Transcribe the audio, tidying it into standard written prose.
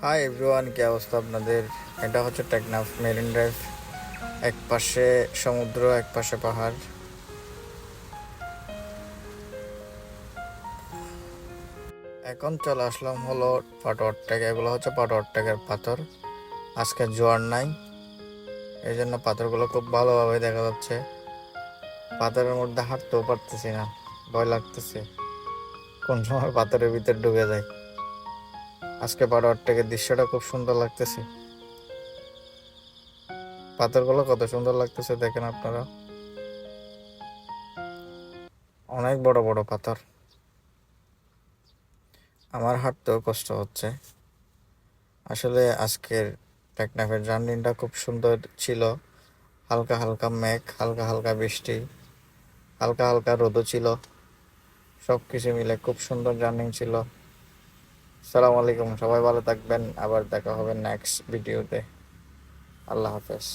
Hi everyone, কি অবস্থা আপনাদের? এটা হচ্ছে টেকনাফ মেরিন ড্রাইভ। এক পাশে সমুদ্র, এক পাশে পাহাড়। এখন চলে আসলাম হলো পাটওয়ারটেক। এগুলো হচ্ছে পাটওয়ারটেকের পাথর। আজকে জোয়ার নাই, এই জন্য পাথরগুলো খুব ভালোভাবে দেখা যাচ্ছে। পাথরের মধ্যে হাঁটতেও পারতেছি না, ভয় লাগতেছে কোন সময় পাথরের ভিতর ঢুকে যায়। আজকে পাটওয়ারটেকের দৃশ্যটা খুব সুন্দর লাগতেছে। পাথরগুলো কত সুন্দর লাগতেছে দেখেন আপনারা, অনেক বড় বড় পাথর। আমার হাঁটতেও কষ্ট হচ্ছে। আসলে আজকের টেকনাফের জার্নিটা খুব সুন্দর ছিল। হালকা হালকা মেঘ, হালকা হালকা বৃষ্টি, হালকা হালকা রোদও ছিল। সব কিছু মিলে খুব সুন্দর জার্নি ছিল। সালাম আলাইকুম, সবাই ভালো থাকবেন। আবার দেখা হবে নেক্সট ভিডিওতে। আল্লাহ হাফেজ।